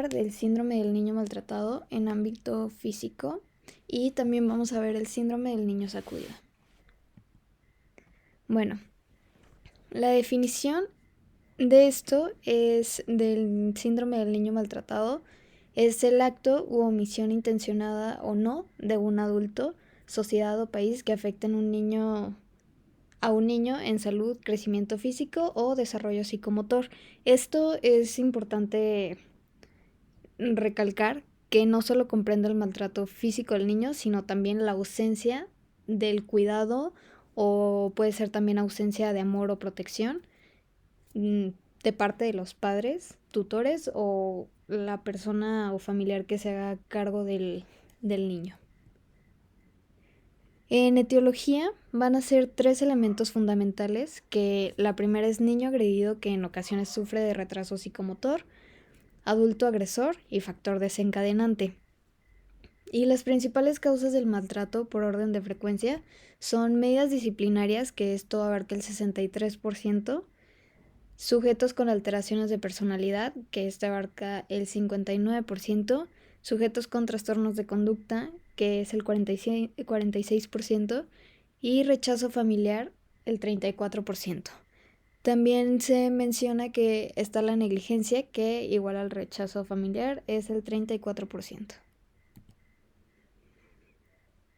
hablar del síndrome del niño maltratado en ámbito físico y también vamos a ver el síndrome del niño sacudido. Bueno, la definición de esto es del síndrome del niño maltratado. Es el acto u omisión intencionada o no de un adulto, sociedad o país que afecten a un niño en salud, crecimiento físico o desarrollo psicomotor. Esto es importante recalcar que no solo comprende el maltrato físico del niño, sino también la ausencia del cuidado o puede ser también ausencia de amor o protección de parte de los padres, tutores o la persona o familiar que se haga cargo del niño. En etiología van a ser 3 elementos fundamentales, que la primera es niño agredido que en ocasiones sufre de retraso psicomotor, adulto agresor y factor desencadenante. Y las principales causas del maltrato por orden de frecuencia son medidas disciplinarias, que esto abarca el 63%, sujetos con alteraciones de personalidad, que esto abarca el 59%, sujetos con trastornos de conducta, que es el 46%, y rechazo familiar, el 34%. También se menciona que está la negligencia, que igual al rechazo familiar es el 34%.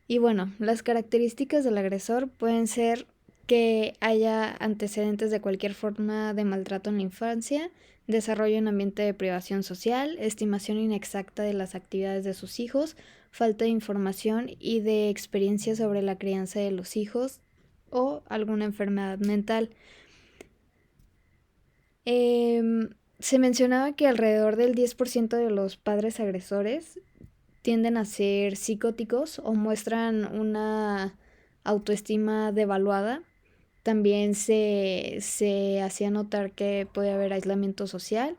Y bueno, las características del agresor pueden ser que haya antecedentes de cualquier forma de maltrato en la infancia, desarrollo en ambiente de privación social, estimación inexacta de las actividades de sus hijos, falta de información y de experiencia sobre la crianza de los hijos o alguna enfermedad mental. Se mencionaba que alrededor del 10% de los padres agresores tienden a ser psicóticos o muestran una autoestima devaluada. También se hacía notar que puede haber aislamiento social,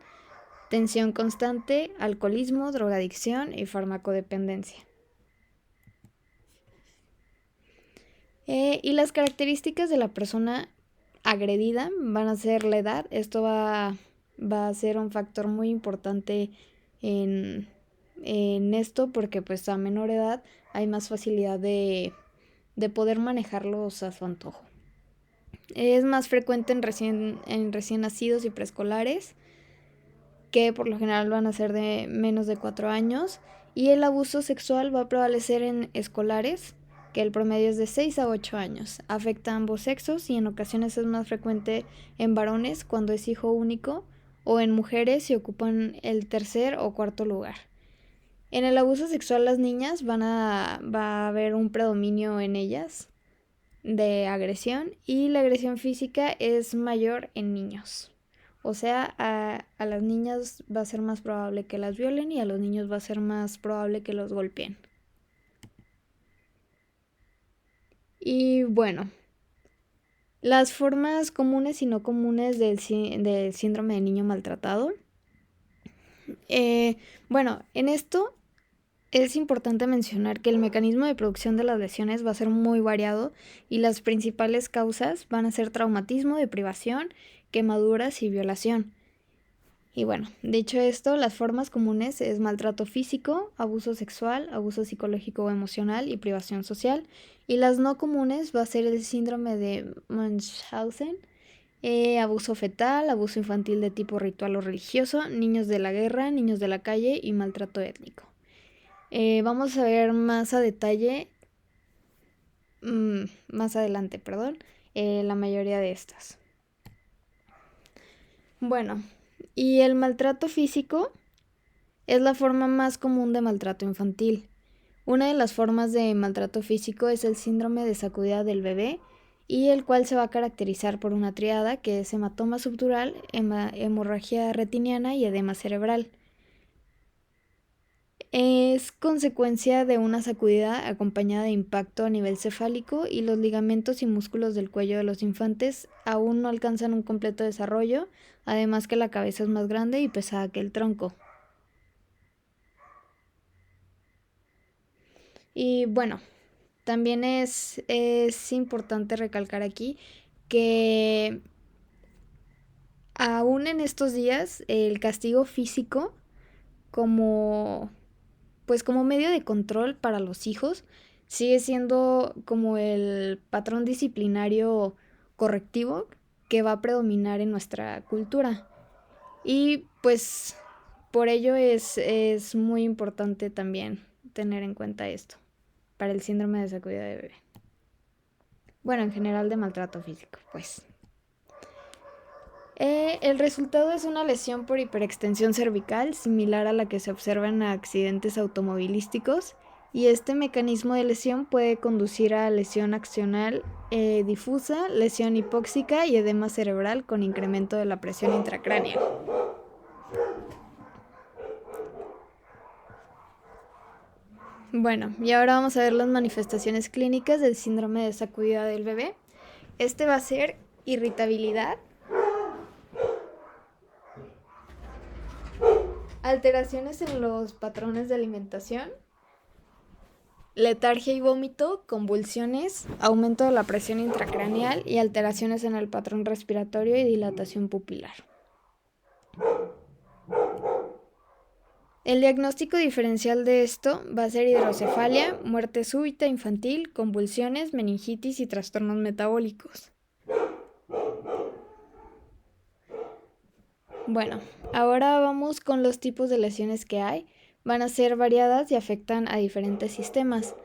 tensión constante, alcoholismo, drogadicción y farmacodependencia. Y las características de la persona agredida van a ser la edad. Esto va a ser un factor muy importante en esto, porque pues a menor edad hay más facilidad de poder manejarlos a su antojo. Es más frecuente en recién nacidos y preescolares, que por lo general van a ser de menos de 4 años, y el abuso sexual va a prevalecer en escolares, que el promedio es de 6 a 8 años. Afecta a ambos sexos y en ocasiones es más frecuente en varones cuando es hijo único o en mujeres si ocupan el tercer o cuarto lugar. En el abuso sexual las niñas va a haber un predominio en ellas de agresión, y la agresión física es mayor en niños. O sea, a las niñas va a ser más probable que las violen y a los niños va a ser más probable que los golpeen. Y bueno, las formas comunes y no comunes del síndrome de niño maltratado. Bueno, en esto es importante mencionar que el mecanismo de producción de las lesiones va a ser muy variado y las principales causas van a ser traumatismo, deprivación, quemaduras y violación. Y bueno, dicho esto, las formas comunes es maltrato físico, abuso sexual, abuso psicológico o emocional y privación social. Y las no comunes va a ser el síndrome de Munchausen, abuso fetal, abuso infantil de tipo ritual o religioso, niños de la guerra, niños de la calle y maltrato étnico. Vamos a ver más a detalle, más adelante, la mayoría de estas. Bueno, y el maltrato físico es la forma más común de maltrato infantil. Una de las formas de maltrato físico es el síndrome de sacudida del bebé, y el cual se va a caracterizar por una triada que es hematoma subdural, hemorragia retiniana y edema cerebral. Es consecuencia de una sacudida acompañada de impacto a nivel cefálico, y los ligamentos y músculos del cuello de los infantes aún no alcanzan un completo desarrollo, además que la cabeza es más grande y pesada que el tronco. Y bueno, también es importante recalcar aquí que aún en estos días el castigo físico como, pues como medio de control para los hijos, sigue siendo como el patrón disciplinario correctivo que va a predominar en nuestra cultura. Y pues por ello es muy importante también tener en cuenta esto para el síndrome de sacudida de bebé. Bueno, en general de maltrato físico, pues. El resultado es una lesión por hiperextensión cervical, similar a la que se observa en accidentes automovilísticos, y este mecanismo de lesión puede conducir a lesión axonal difusa, lesión hipóxica y edema cerebral con incremento de la presión intracraneal. Bueno, y ahora vamos a ver las manifestaciones clínicas del síndrome de sacudida del bebé. Este va a ser irritabilidad, alteraciones en los patrones de alimentación, letargia y vómito, convulsiones, aumento de la presión intracraneal y alteraciones en el patrón respiratorio y dilatación pupilar. El diagnóstico diferencial de esto va a ser hidrocefalia, muerte súbita infantil, convulsiones, meningitis y trastornos metabólicos. Bueno, ahora vamos con los tipos de lesiones que hay. Van a ser variadas y afectan a diferentes sistemas.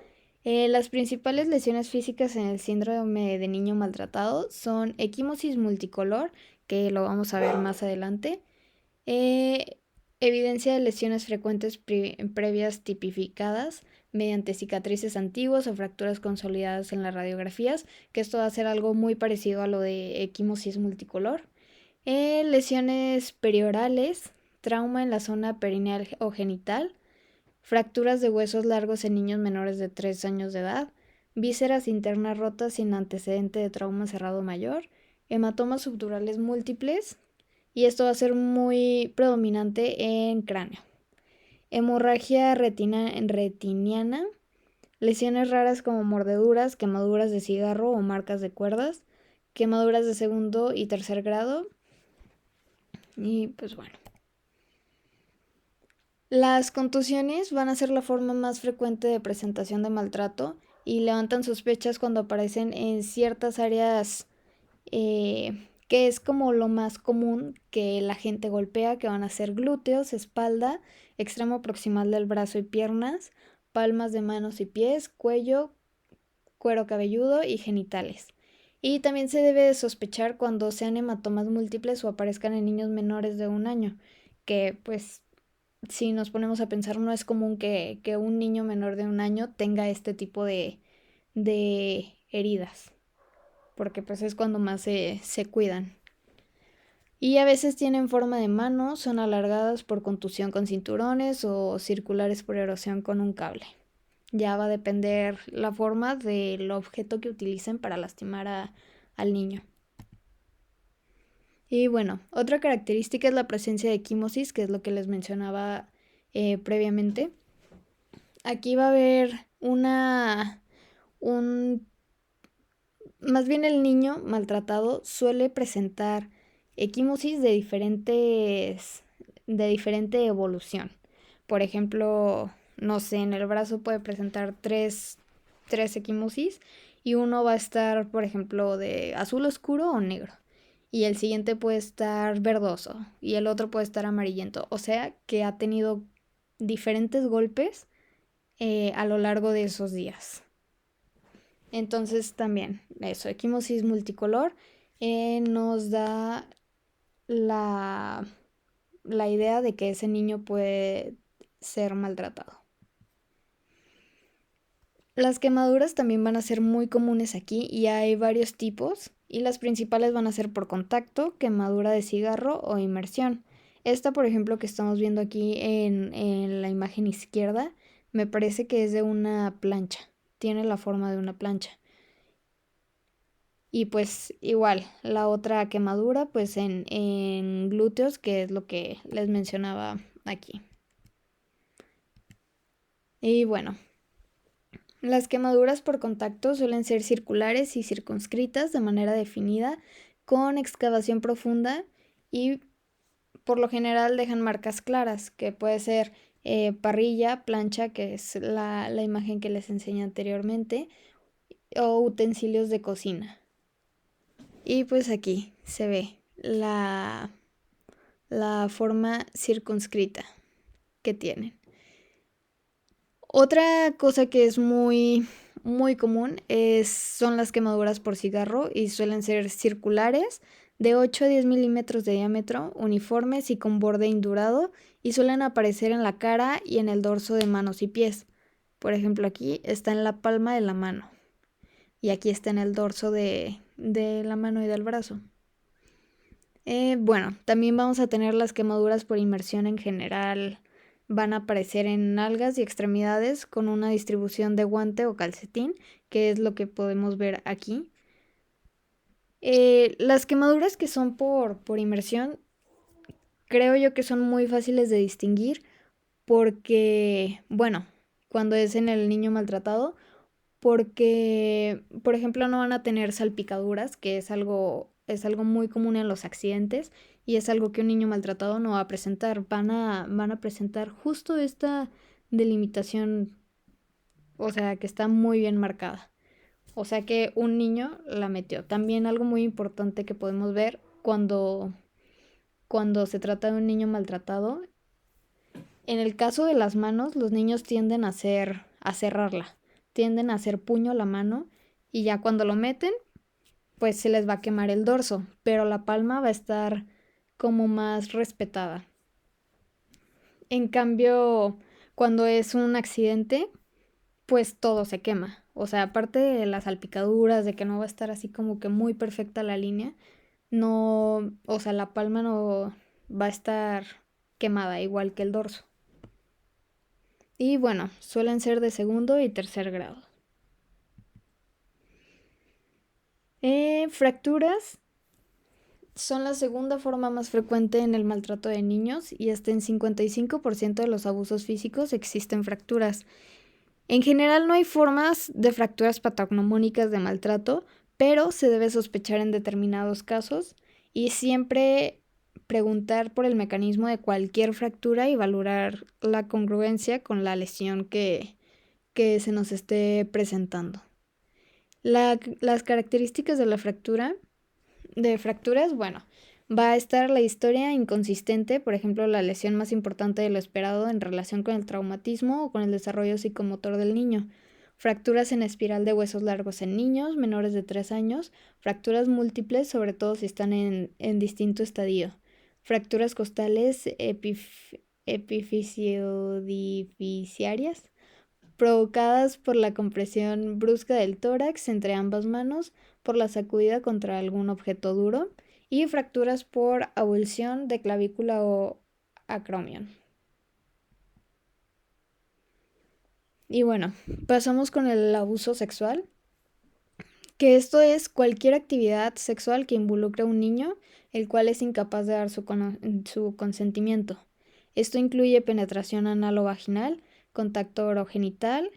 Las principales lesiones físicas en el síndrome de niño maltratado son equimosis multicolor, que lo vamos a ver más adelante, evidencia de lesiones frecuentes previas tipificadas mediante cicatrices antiguas o fracturas consolidadas en las radiografías, que esto va a ser algo muy parecido a lo de equimosis multicolor. Lesiones periorales, trauma en la zona perineal o genital, fracturas de huesos largos en niños menores de 3 años de edad, vísceras internas rotas sin antecedente de trauma cerrado mayor, hematomas subdurales múltiples, y esto va a ser muy predominante en cráneo. Hemorragia retiniana, lesiones raras como mordeduras, quemaduras de cigarro o marcas de cuerdas, quemaduras de segundo y tercer grado. Y pues bueno. Las contusiones van a ser la forma más frecuente de presentación de maltrato y levantan sospechas cuando aparecen en ciertas áreas que es como lo más común que la gente golpea, que van a ser glúteos, espalda, extremo proximal del brazo y piernas, palmas de manos y pies, cuello, cuero cabelludo y genitales. Y también se debe de sospechar cuando sean hematomas múltiples o aparezcan en niños menores de 1 año, que pues si nos ponemos a pensar no es común que un niño menor de 1 año tenga este tipo de heridas, porque pues es cuando más se cuidan. Y a veces tienen forma de mano, son alargadas por contusión con cinturones o circulares por erosión con un cable. Ya va a depender la forma del objeto que utilicen para lastimar al niño. Y bueno, otra característica es la presencia de equimosis, que es lo que les mencionaba previamente. Aquí va a haber más bien el niño maltratado suele presentar equimosis de diferente evolución. Por ejemplo, no sé, en el brazo puede presentar tres equimosis y uno va a estar, por ejemplo, de azul oscuro o negro. Y el siguiente puede estar verdoso y el otro puede estar amarillento. O sea que ha tenido diferentes golpes a lo largo de esos días. Entonces también eso, equimosis multicolor nos da la idea de que ese niño puede ser maltratado. Las quemaduras también van a ser muy comunes aquí y hay varios tipos y las principales van a ser por contacto, quemadura de cigarro o inmersión. Esta, por ejemplo, que estamos viendo aquí en la imagen izquierda, me parece que es de una plancha, tiene la forma de una plancha. Y pues igual, la otra quemadura pues en glúteos, que es lo que les mencionaba aquí. Y bueno, las quemaduras por contacto suelen ser circulares y circunscritas de manera definida, con excavación profunda y por lo general dejan marcas claras, que puede ser parrilla, plancha, que es la imagen que les enseñé anteriormente, o utensilios de cocina. Y pues aquí se ve la forma circunscrita que tienen. Otra cosa que es muy común son las quemaduras por cigarro y suelen ser circulares de 8 a 10 milímetros de diámetro, uniformes y con borde indurado y suelen aparecer en la cara y en el dorso de manos y pies. Por ejemplo, aquí está en la palma de la mano y aquí está en el dorso de la mano y del brazo. Bueno, también vamos a tener las quemaduras por inmersión en general. Van a aparecer en nalgas y extremidades con una distribución de guante o calcetín, que es lo que podemos ver aquí. Las quemaduras que son por inmersión, creo yo que son muy fáciles de distinguir porque, bueno, cuando es en el niño maltratado, porque, por ejemplo, no van a tener salpicaduras, que es algo muy común en los accidentes y es algo que un niño maltratado no va a presentar. Van a presentar justo esta delimitación, o sea, que está muy bien marcada. O sea que un niño la metió. También algo muy importante que podemos ver cuando se trata de un niño maltratado. En el caso de las manos, los niños tienden a cerrarla, tienden a hacer puño la mano y ya cuando lo meten, pues se les va a quemar el dorso, pero la palma va a estar como más respetada. En cambio, cuando es un accidente, pues todo se quema. O sea, aparte de las salpicaduras, de que no va a estar así como que muy perfecta la línea, no, o sea, la palma no va a estar quemada igual que el dorso. Y bueno, suelen ser de segundo y tercer grado. Fracturas son la segunda forma más frecuente en el maltrato de niños y hasta en 55% de los abusos físicos existen fracturas. En general no hay formas de fracturas patognomónicas de maltrato, pero se debe sospechar en determinados casos y siempre preguntar por el mecanismo de cualquier fractura y valorar la congruencia con la lesión que se nos esté presentando. Las características de fracturas, bueno, va a estar la historia inconsistente, por ejemplo, la lesión más importante de lo esperado en relación con el traumatismo o con el desarrollo psicomotor del niño. Fracturas en espiral de huesos largos en niños menores de 3 años, fracturas múltiples, sobre todo si están en distinto estadio. Fracturas costales epifisiodificiarias provocadas por la compresión brusca del tórax entre ambas manos, por la sacudida contra algún objeto duro, y fracturas por avulsión de clavícula o acromion. Y bueno, pasamos con el abuso sexual, que esto es cualquier actividad sexual que involucre a un niño, el cual es incapaz de dar su consentimiento. Esto incluye penetración anal o vaginal, contacto orogenital,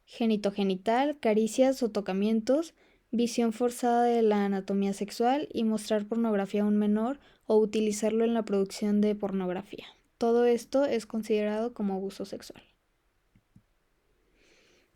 genitogenital, caricias o tocamientos, visión forzada de la anatomía sexual y mostrar pornografía a un menor o utilizarlo en la producción de pornografía. Todo esto es considerado como abuso sexual.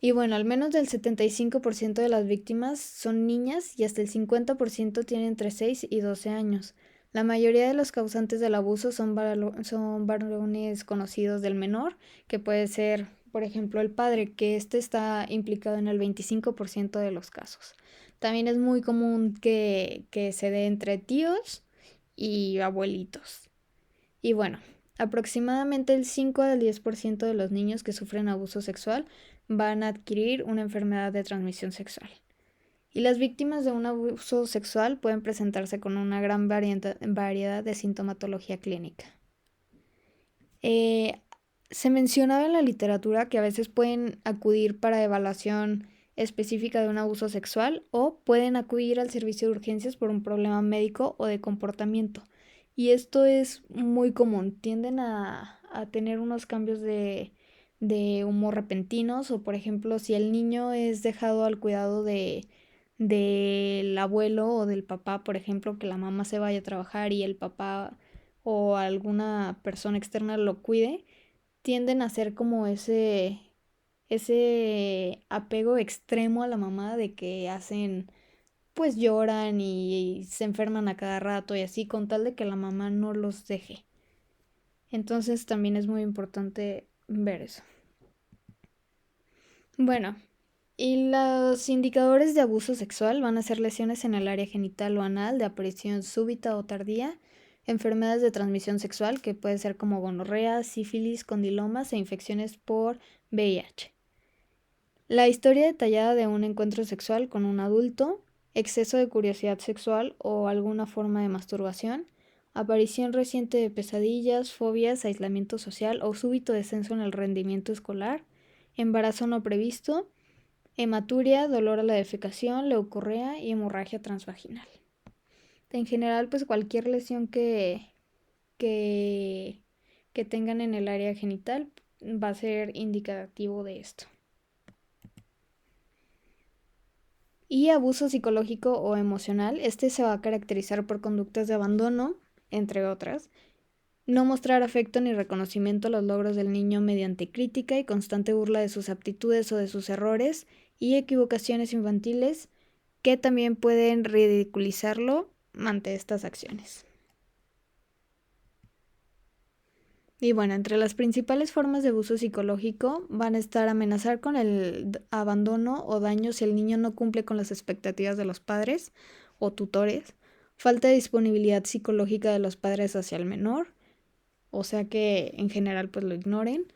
Y bueno, al menos del 75% de las víctimas son niñas y hasta el 50% tienen entre 6 y 12 años. La mayoría de los causantes del abuso son varones conocidos del menor, que puede ser, por ejemplo, el padre, que este está implicado en el 25% de los casos. También es muy común que se dé entre tíos y abuelitos. Y bueno, aproximadamente el 5 al 10% de los niños que sufren abuso sexual van a adquirir una enfermedad de transmisión sexual. Y las víctimas de un abuso sexual pueden presentarse con una gran variedad de sintomatología clínica. Se mencionaba en la literatura que a veces pueden acudir para evaluación específica de un abuso sexual o pueden acudir al servicio de urgencias por un problema médico o de comportamiento. Y esto es muy común, tienden a tener unos cambios de humor repentinos o por ejemplo si el niño es dejado al cuidado del abuelo o del papá, por ejemplo, que la mamá se vaya a trabajar y el papá o alguna persona externa lo cuide, tienden a ser como ese apego extremo a la mamá de que hacen, pues lloran y se enferman a cada rato y así con tal de que la mamá no los deje. Entonces también es muy importante ver eso. Bueno, y los indicadores de abuso sexual van a ser lesiones en el área genital o anal de aparición súbita o tardía, enfermedades de transmisión sexual que puede ser como gonorrea, sífilis, condilomas e infecciones por VIH. La historia detallada de un encuentro sexual con un adulto, exceso de curiosidad sexual o alguna forma de masturbación, aparición reciente de pesadillas, fobias, aislamiento social o súbito descenso en el rendimiento escolar, embarazo no previsto, hematuria, dolor a la defecación, leucorrea y hemorragia transvaginal. En general, pues cualquier lesión que, que tengan en el área genital va a ser indicativo de esto. Y abuso psicológico o emocional, este se va a caracterizar por conductas de abandono, entre otras, no mostrar afecto ni reconocimiento a los logros del niño mediante crítica y constante burla de sus aptitudes o de sus errores y equivocaciones infantiles que también pueden ridiculizarlo ante estas acciones. Y bueno, entre las principales formas de abuso psicológico van a estar amenazar con el abandono o daño si el niño no cumple con las expectativas de los padres o tutores, falta de disponibilidad psicológica de los padres hacia el menor, o sea que en general pues lo ignoren.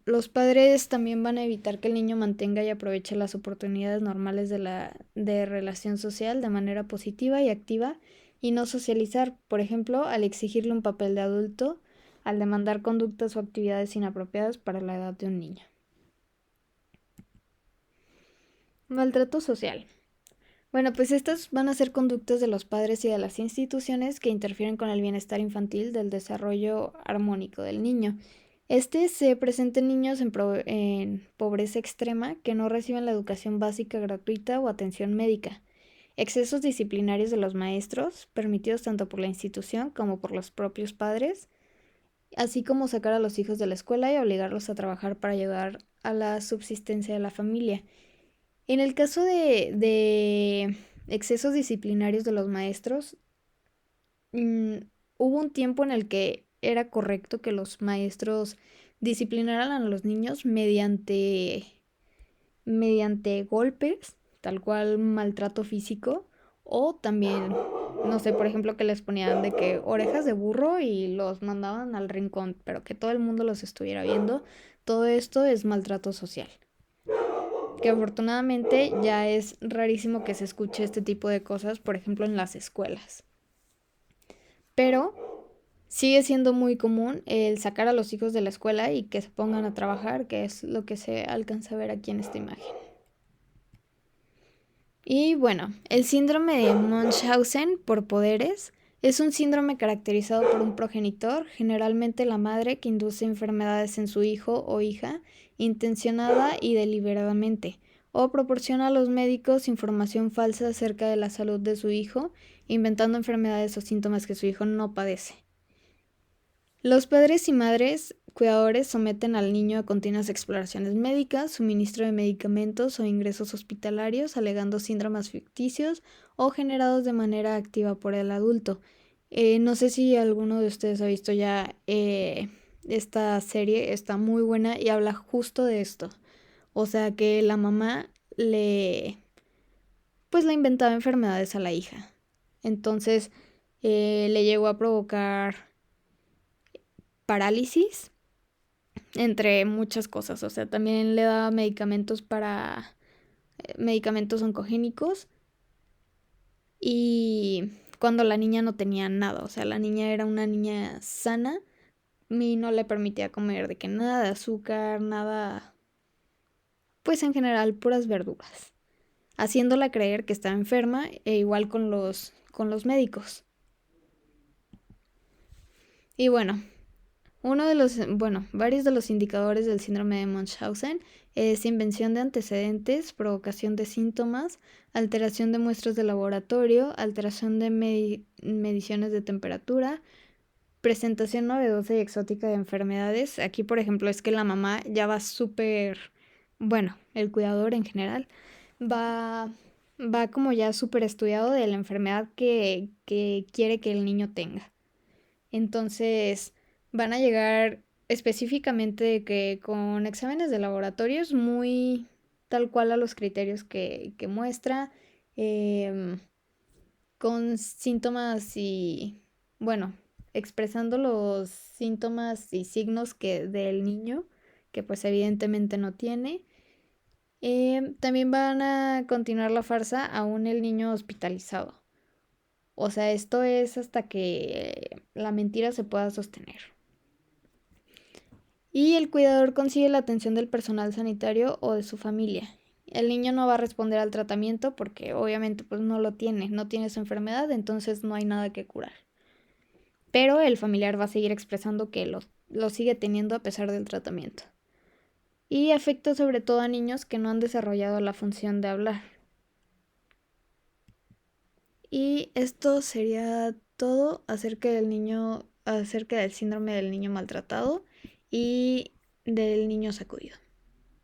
Los padres también van a evitar que el niño mantenga y aproveche las oportunidades normales de relación social de manera positiva y activa y no socializar, por ejemplo, al exigirle un papel de adulto, al demandar conductas o actividades inapropiadas para la edad de un niño. Maltrato social. Bueno, pues estas van a ser conductas de los padres y de las instituciones que interfieren con el bienestar infantil del desarrollo armónico del niño. Este se presenta en niños en pobreza extrema que no reciben la educación básica gratuita o atención médica. Excesos disciplinarios de los maestros, permitidos tanto por la institución como por los propios padres, así como sacar a los hijos de la escuela y obligarlos a trabajar para ayudar a la subsistencia de la familia. En el caso de excesos disciplinarios de los maestros, mm, hubo un tiempo en el que era correcto que los maestros disciplinaran a los niños mediante golpes, tal cual maltrato físico, o también, no sé, por ejemplo, que les ponían de que orejas de burro y los mandaban al rincón, pero que todo el mundo los estuviera viendo. Todo esto es maltrato social. Que afortunadamente ya es rarísimo que se escuche este tipo de cosas, por ejemplo, en las escuelas. Pero sigue siendo muy común el sacar a los hijos de la escuela y que se pongan a trabajar, que es lo que se alcanza a ver aquí en esta imagen. Y bueno, el síndrome de Munchausen por poderes es un síndrome caracterizado por un progenitor, generalmente la madre, que induce enfermedades en su hijo o hija intencionada y deliberadamente, o proporciona a los médicos información falsa acerca de la salud de su hijo, inventando enfermedades o síntomas que su hijo no padece. Los padres y madres cuidadores someten al niño a continuas exploraciones médicas, suministro de medicamentos o ingresos hospitalarios, alegando síndromes ficticios o generados de manera activa por el adulto. No sé si alguno de ustedes ha visto ya esta serie, está muy buena y habla justo de esto. O sea que la mamá pues le inventaba enfermedades a la hija. Entonces le llegó a provocar parálisis, entre muchas cosas. O sea, también le daba medicamentos para medicamentos oncogénicos y cuando la niña no tenía nada, o sea, la niña era una niña sana y no le permitía comer de que nada de azúcar, nada, pues en general puras verduras, haciéndola creer que estaba enferma e igual con los médicos. Y bueno, varios de los indicadores del síndrome de Munchausen es invención de antecedentes, provocación de síntomas, alteración de muestras de laboratorio, alteración de mediciones de temperatura, presentación novedosa y exótica de enfermedades. Aquí, por ejemplo, es que la mamá ya va súper, bueno, el cuidador en general, va, va como ya súper estudiado de la enfermedad que quiere que el niño tenga. Entonces, van a llegar específicamente de que con exámenes de laboratorios muy tal cual a los criterios que muestra, em, con síntomas y, bueno, expresando los síntomas y signos que del niño, que pues evidentemente no tiene. También van a continuar la farsa aún el niño hospitalizado. O sea, esto es hasta que la mentira se pueda sostener. Y el cuidador consigue la atención del personal sanitario o de su familia. El niño no va a responder al tratamiento porque obviamente pues no lo tiene, no tiene esa enfermedad, entonces no hay nada que curar. Pero el familiar va a seguir expresando que lo sigue teniendo a pesar del tratamiento. Y afecta sobre todo a niños que no han desarrollado la función de hablar. Y esto sería todo acerca del síndrome del niño maltratado y del niño sacudido.